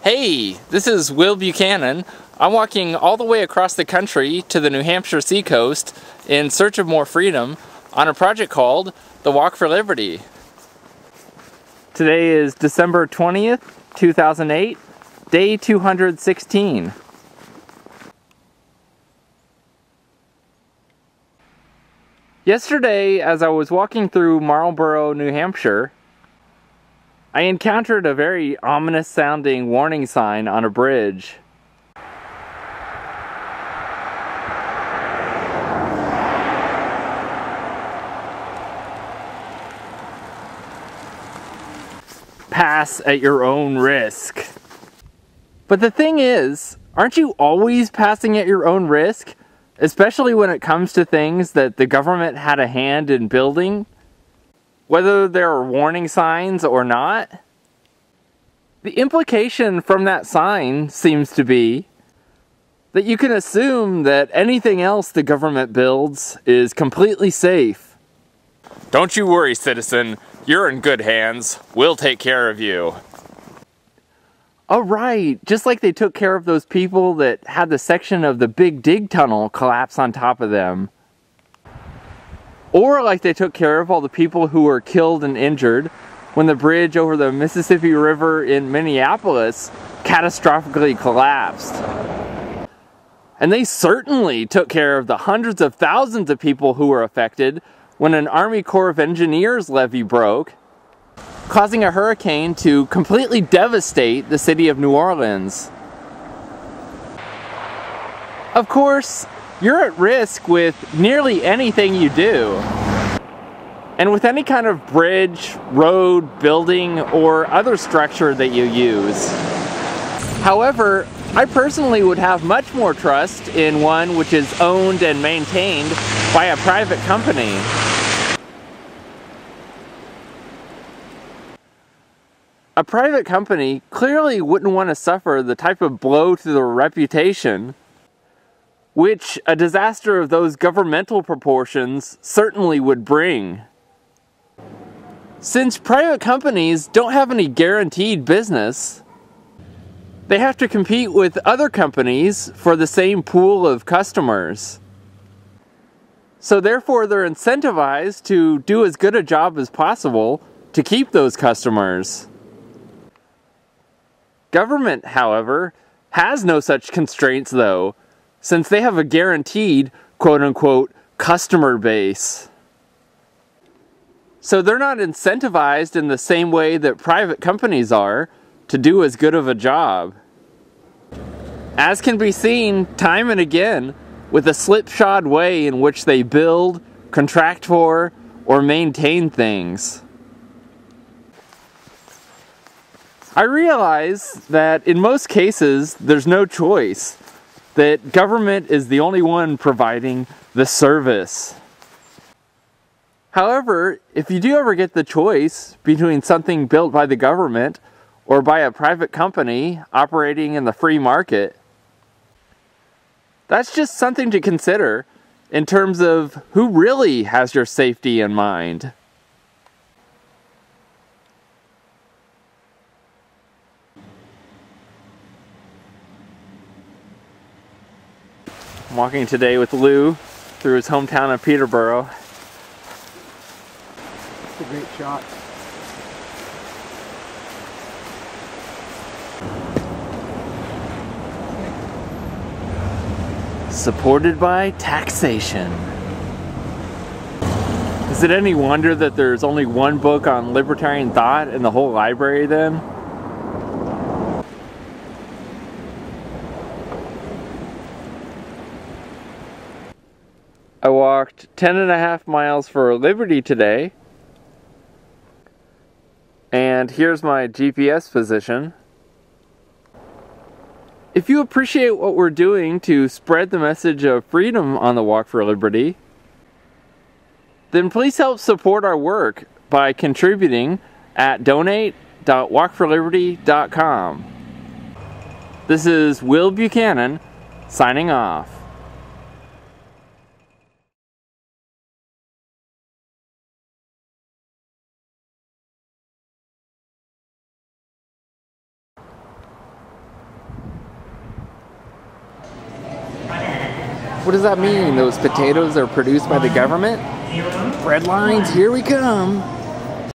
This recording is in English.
Hey, this is Will Buchanan. I'm walking all the way across the country to the New Hampshire seacoast in search of more freedom on a project called the Walk for Liberty. Today is December 20th, 2008, day 216. Yesterday, as I was walking through Marlborough, New Hampshire, I encountered a very ominous sounding warning sign on a bridge. Pass at your own risk. But the thing is, aren't you always passing at your own risk? Especially when it comes to things that the government had a hand in building? Whether there are warning signs or not? The implication from that sign seems to be that you can assume that anything else the government builds is completely safe. Don't you worry, citizen. You're in good hands. We'll take care of you. Oh, right. Just like they took care of those people that had the section of the Big Dig tunnel collapse on top of them. Or like they took care of all the people who were killed and injured when the bridge over the Mississippi River in Minneapolis catastrophically collapsed. And they certainly took care of the hundreds of thousands of people who were affected when an Army Corps of Engineers levee broke, causing a hurricane to completely devastate the city of New Orleans. Of course, you're at risk with nearly anything you do. And with any kind of bridge, road, building, or other structure that you use. However, I personally would have much more trust in one which is owned and maintained by a private company. A private company clearly wouldn't want to suffer the type of blow to their reputation which a disaster of those governmental proportions certainly would bring. Since private companies don't have any guaranteed business, they have to compete with other companies for the same pool of customers. So therefore they're incentivized to do as good a job as possible to keep those customers. Government, however, has no such constraints though, since they have a guaranteed, quote-unquote, customer base. So they're not incentivized in the same way that private companies are to do as good of a job. As can be seen time and again with the slipshod way in which they build, contract for, or maintain things. I realize that in most cases there's no choice, that government is the only one providing the service. However, if you do ever get the choice between something built by the government or by a private company operating in the free market, that's just something to consider in terms of who really has your safety in mind. I'm walking today with Lou through his hometown of Peterborough. It's a great shot. Supported by taxation. Is it any wonder that there's only one book on libertarian thought in the whole library then? I walked 10.5 miles for Liberty today, and here's my GPS position. If you appreciate what we're doing to spread the message of freedom on the Walk for Liberty, then please help support our work by contributing at donate.walkforliberty.com. This is Will Buchanan, signing off. What does that mean? Those potatoes are produced by the government? Bread lines, here we come.